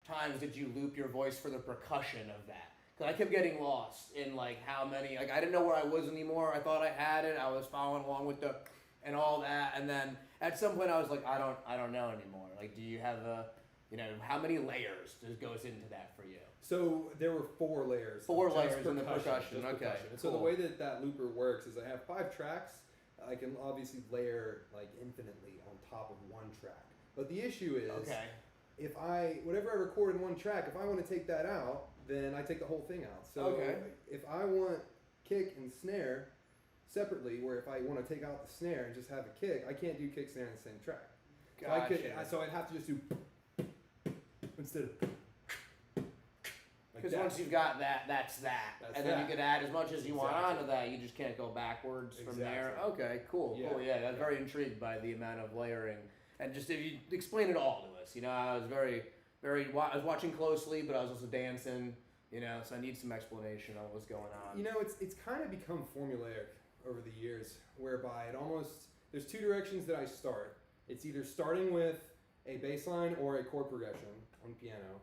times did you loop your voice for the percussion of that? Because I kept getting lost in like how many, like I didn't know where I was anymore. I thought I had it. I was following along with the and all that, and then at some point I was like, I don't know anymore. Like, do you have a, how many layers goes into that for you? So there were 4 layers. 4 layers in the percussion. Okay. And so the way that looper works is I have 5 tracks. I can obviously layer like infinitely on top of one track. But the issue is, if whatever I record in one track, if I want to take that out, then I take the whole thing out. So if I want kick and snare separately, where if I want to take out the snare and just have a kick, I can't do kick snare in the same track. Gotcha. So I'd have to just do instead of. Because once you've got that, that's that. Then you could add as much as you want onto that. You just can't go backwards from there. Okay, cool. Yeah, I'm very intrigued by the amount of layering. And just if you explain it all to us. I was I was watching closely, but I was also dancing, so I need some explanation on what's going on. It's kind of become formulaic over the years, whereby there's 2 directions that I start. It's either starting with a bass line or a chord progression on piano,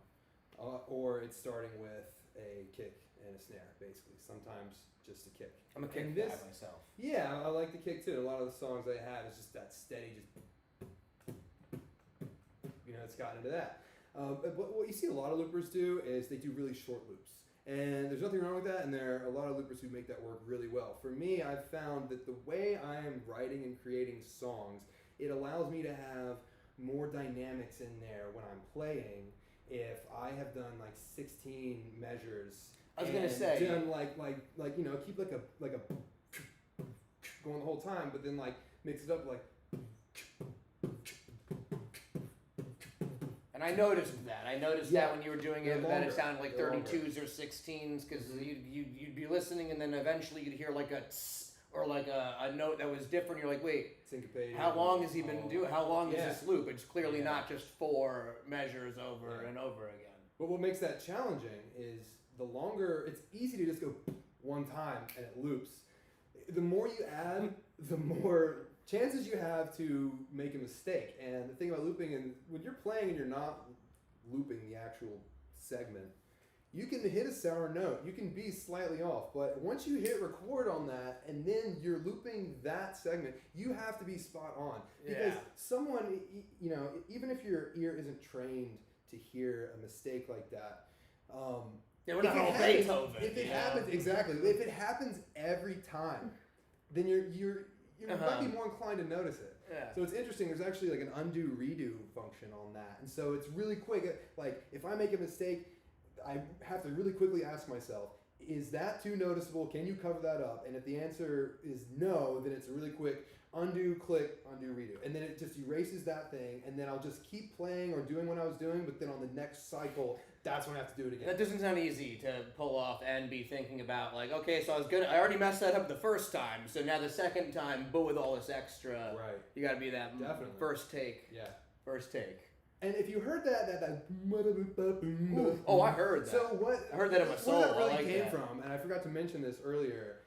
or it's starting with a kick and a snare, basically. Sometimes just a kick. I'm a kick guy myself. Yeah, I like the kick too. A lot of the songs I have is just that steady, it's gotten into that. But what you see a lot of loopers do is they do really short loops. And there's nothing wrong with that, and there are a lot of loopers who make that work really well. For me, I've found that the way I am writing and creating songs, it allows me to have more dynamics in there when I'm playing. If I have done like 16 measures, I was gonna say, done like keep like a going the whole time, but then like mix it up like. And I noticed that. That when you were doing it, that it sounded like 32s or 16s, because you'd be listening, and then eventually you'd hear like a tss, or like a note that was different. You're like, wait, syncopated. How long has he been doing? How long is this loop? It's clearly not just 4 measures over and over again. But what makes that challenging is the longer. It's easy to just go one time and it loops. The more you add, the more chances you have to make a mistake. And the thing about looping, and when you're playing and you're not looping the actual segment, you can hit a sour note. You can be slightly off. But once you hit record on that and then you're looping that segment, you have to be spot on. Because someone, even if your ear isn't trained to hear a mistake like that, we're not all Beethoven. If it happens, exactly. If it happens every time, then you might be more inclined to notice it. Yeah. So it's interesting. There's actually like an undo redo function on that, and so it's really quick. Like if I make a mistake, I have to really quickly ask myself, is that too noticeable? Can you cover that up? And if the answer is no, then it's a really quick undo, click, undo, redo. And then it just erases that thing, and then I'll just keep playing or doing what I was doing, but then on the next cycle, that's when I have to do it again. That doesn't sound easy to pull off and be thinking about, like, okay, so I already messed that up the first time, so now the second time, but with all this extra, you gotta be that first take. Yeah. First take. And if you heard that oh, I heard that. So I heard that in my soul. Where that really came from, and I forgot to mention this earlier.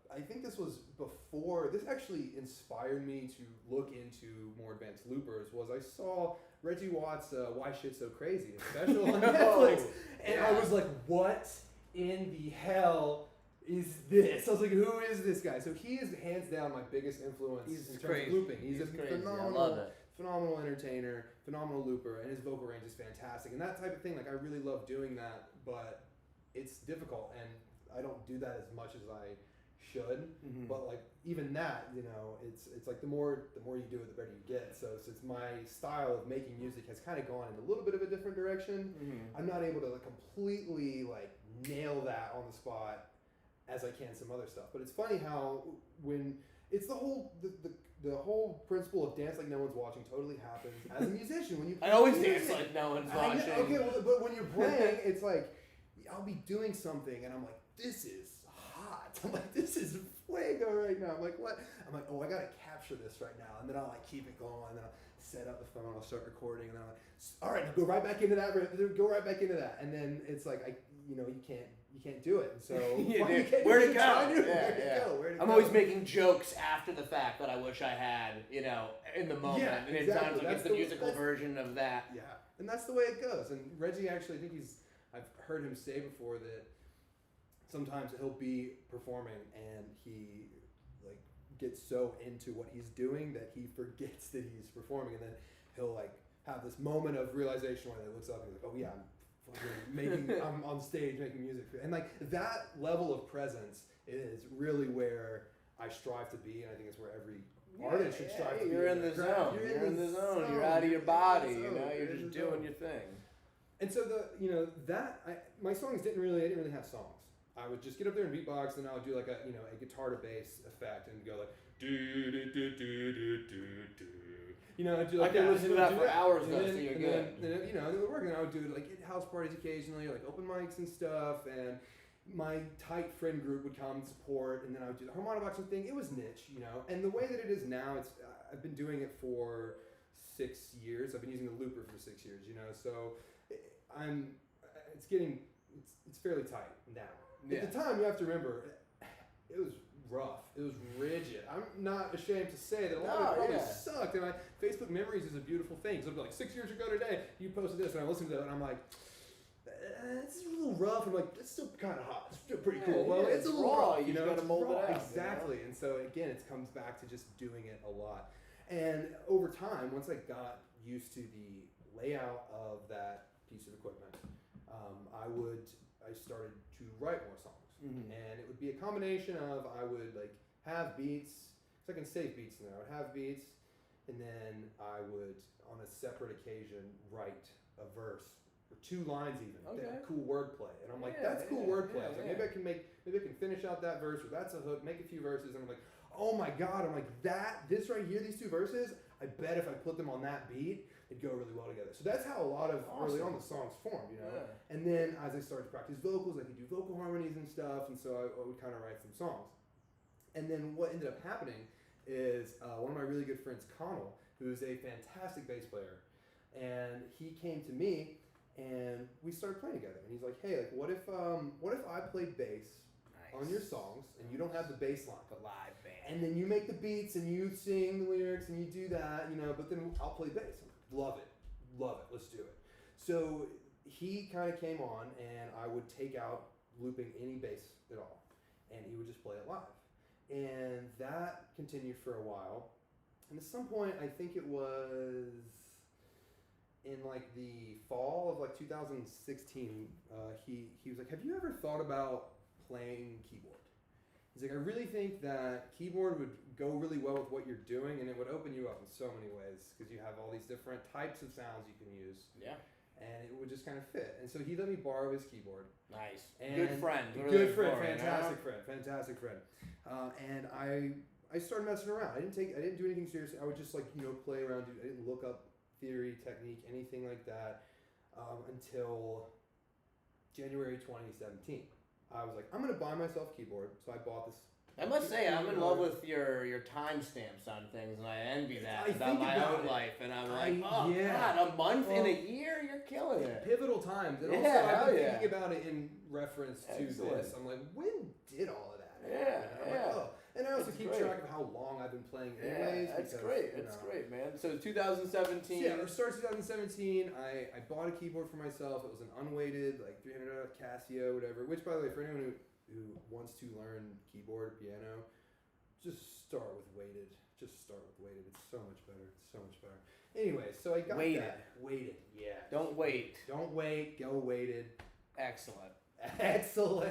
I think this was before. This actually inspired me to look into more advanced loopers. Was I saw Reggie Watts' "Why Shit So Crazy" special on Netflix, and I was like, "What in the hell is this?" I was like, "Who is this guy?" So he is hands down my biggest influence in terms of looping. He's a phenomenal entertainer, phenomenal looper, and his vocal range is fantastic. And that type of thing, like I really love doing that, but it's difficult, and I don't do that as much as I should. But like even that, it's like the more you do it, the better you get. So since my style of making music has kind of gone in a little bit of a different direction, I'm not able to completely like nail that on the spot as I can some other stuff. But it's funny how when it's the whole principle of dance like no one's watching totally happens as a musician. When you play I always dance like no one's watching. Okay, but when you're playing, it's like I'll be doing something and I'm like, this is hot. I'm like, this is fuego right now. I'm like, what? I'm like, oh, I gotta capture this right now. And then I'll like keep it going. And then I'll set up the phone. I'll start recording. And then I'm like, all right, now go right back into that. Go right back into that. And then it's like you can't do it. And so where'd it go? I'm always making jokes after the fact that I wish I had, in the moment. Yeah, and it sounds like it's the musical version of that. Yeah. And that's the way it goes. And Reggie actually, I've heard him say before that sometimes he'll be performing and he like gets so into what he's doing that he forgets that he's performing, and then he'll like have this moment of realization where he looks up and he's like, oh yeah, I'm on stage making music. And like that level of presence is really where I strive to be, and I think it's where every artist should strive to be. You're in the zone. You're in the zone. You're out of your body. You know, you're just doing your thing. And so my songs I didn't really have songs. I would just get up there and beatbox, and I would do like a guitar to bass effect and go like do do do do do do. You know, I'd do like I could listen to that for hours though, so you're good. And then, it would work, and I would do it like at house parties occasionally, like open mics and stuff, and my tight friend group would come and support, and then I would do the harmonica boxing thing. It was niche, and the way that it is now, I've been doing it for 6 years. I've been using the looper for 6 years, so it's fairly tight now. Yeah. At the time, you have to remember, it was rough. It was rigid. I'm not ashamed to say that a lot of it probably sucked. And my Facebook memories is a beautiful thing. So it'll be like 6 years ago today, you posted this, and I listened to it, and I'm like, it's a little rough. I'm like, it's still kind of hot. It's still pretty cool. Well, it's a little raw. rough, You just gotta mold it out. Exactly. And so again, it comes back to just doing it a lot. And over time, once I got used to the layout of that piece of equipment, I started to write more songs. Mm-hmm. And it would be a combination of, I would like have beats, so I can save beats in there. I would have beats, and then I would, on a separate occasion, write a verse or 2 lines even. Okay. Cool wordplay, and I'm like, that's cool wordplay. Maybe I can finish out that verse, or that's a hook. Make a few verses, and I'm like, oh my god! I'm like this right here, these 2 verses. I bet if I put them on that beat, it'd go really well together. So that's how a lot of early on the songs formed, Yeah. And then as I started to practice vocals, I could do vocal harmonies and stuff, and so I would kind of write some songs. And then what ended up happening is one of my really good friends, Connell, who's a fantastic bass player, and he came to me and we started playing together. And he's like, hey, like what if I played bass on your songs and you don't have the bass line, the live band, and then you make the beats and you sing the lyrics and you do that, but then I'll play bass. Love it, let's do it. So he kind of came on, and I would take out looping any bass at all, and he would just play it live. And that continued for a while. And at some point, I think it was in like the fall of like 2016, he was like, have you ever thought about playing keyboard? He's like, I really think that keyboard would go really well with what you're doing, and it would open you up in so many ways because you have all these different types of sounds you can use. Yeah. And it would just kind of fit. And so he let me borrow his keyboard. Nice. And good friend. Fantastic friend. And I started messing around. I didn't do anything serious. I would just play around. I didn't look up theory, technique, anything like that until January 2017. I was like, I'm going to buy myself a keyboard. So I bought this. I must say, I'm in love with your timestamps on things, and I envy that about my own life. And I'm like, God, a month in a year? You're killing it. Pivotal times. And also, I've been thinking about it in reference to this. I'm like, when did all of that happen? And I also keep track of how long I've been playing anyways. That's great. That's great, man. So 2017. Yeah, it started 2017. I bought a keyboard for myself. It was an unweighted, like $300 Casio, whatever. Which, by the way, for anyone who wants to learn keyboard, piano, just start with weighted. It's so much better. Anyway, so I got that. Weighted, yeah. Don't wait. Go weighted. Excellent. So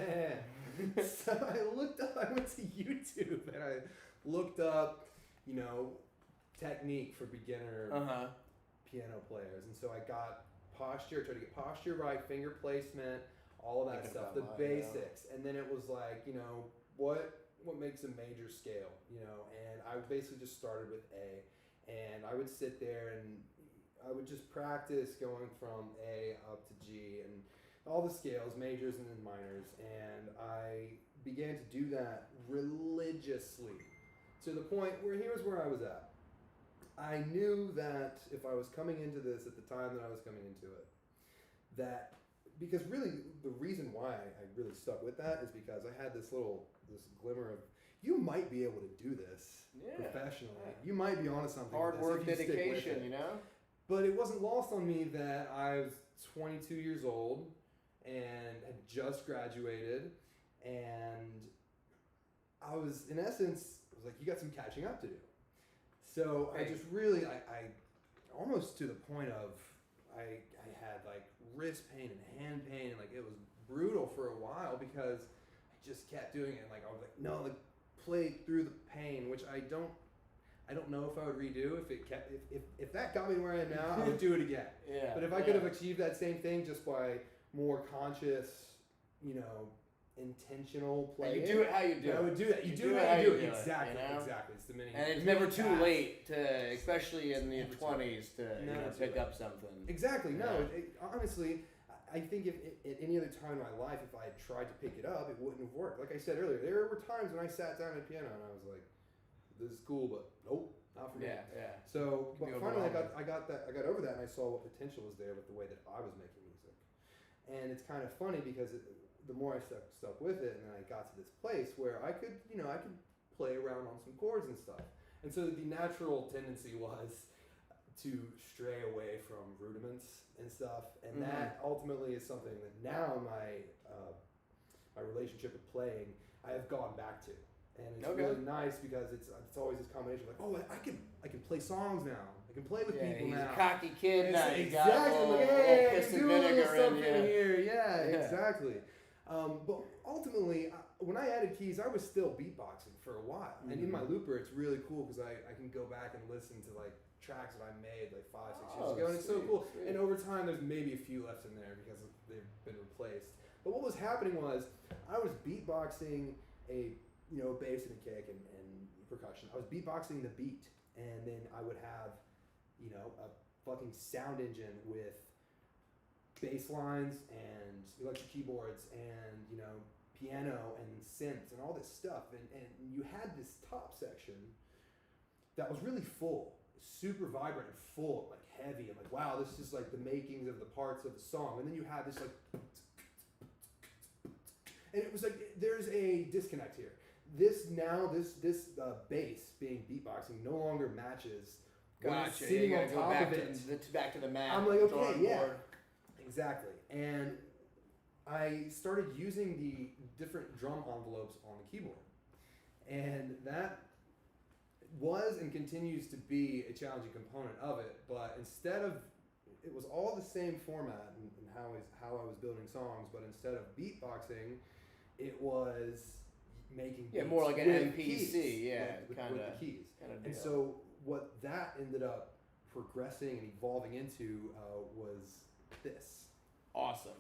I went to YouTube and I looked up, technique for beginner piano players. And so I got posture, tried to get posture right, finger placement, all of that stuff, the basics. And then it was like, what makes a major scale, and I basically just started with A, and I would sit there and I would just practice going from A up to G and all the scales, majors and then minors, and I began to do that religiously to the point where here's where I was at. I knew that if I was coming into this at the time that I was coming into it, that because really the reason why I really stuck with that is because I had this glimmer of, you might be able to do this professionally. Yeah. You might be onto something. Hard work, dedication, But it wasn't lost on me that I was 22 years old and had just graduated, and I was, in essence, I was like, you got some catching up to do. So I just really, I almost to the point of, I had like wrist pain and hand pain, and like it was brutal for a while because I just kept doing it. And like I was like, no, like play through the pain, which I don't know if I would redo. If that got me where I am now, I would do it again. Yeah. But if I could have achieved that same thing just by more conscious, intentional playing, you do it how you do it. I would do that. You do it how you do it. Exactly. Exactly. It's the mini. And it's never too late to, especially in your 20s, to pick up something. Exactly. No. Honestly, I think if at any other time in my life, if I had tried to pick it up, it wouldn't have worked. Like I said earlier, there were times when I sat down at a piano and I was like, "This is cool, but nope, not for me." Yeah. So, but finally, I got over that, and I saw what potential was there with the way that I was making music. And it's kind of funny because the more I stuck with it, and then I got to this place where I could play around on some chords and stuff. And so the natural tendency was to stray away from rudiments and stuff, and that ultimately is something that now my relationship with playing, I have gone back to. And it's really nice because it's always this combination of like, oh, I can play songs now. I can play with people now. He's a cocky kid now. Exactly. Hey, I can do a little something here. Yeah, exactly. But ultimately, when I added keys, I was still beatboxing for a while. And in my looper, it's really cool because I can go back and listen to like tracks that I made like 5-6 years ago, and it's so cool. Sweet. And over time, there's maybe a few left in there because they've been replaced. But what was happening was I was beatboxing a bass and a kick and percussion. I was beatboxing the beat, and then I would have, a fucking sound engine with bass lines and electric keyboards and, piano and synths and all this stuff. And you had this top section that was really full, super vibrant and full, like heavy. I'm like, wow, this is like the makings of the parts of the song. And then you have this like, and it was like, there's a disconnect here. This bass being beatboxing no longer matches. Gotcha. Sitting on top of it. Back to the mat. I'm like, okay, yeah, exactly. And I started using the different drum envelopes on the keyboard, and that was and continues to be a challenging component of it. But instead of, it was all the same format and how I was building songs, but instead of beatboxing, it was making beats more like an MPC, with the keys. And so what that ended up progressing and evolving into was this. Awesome.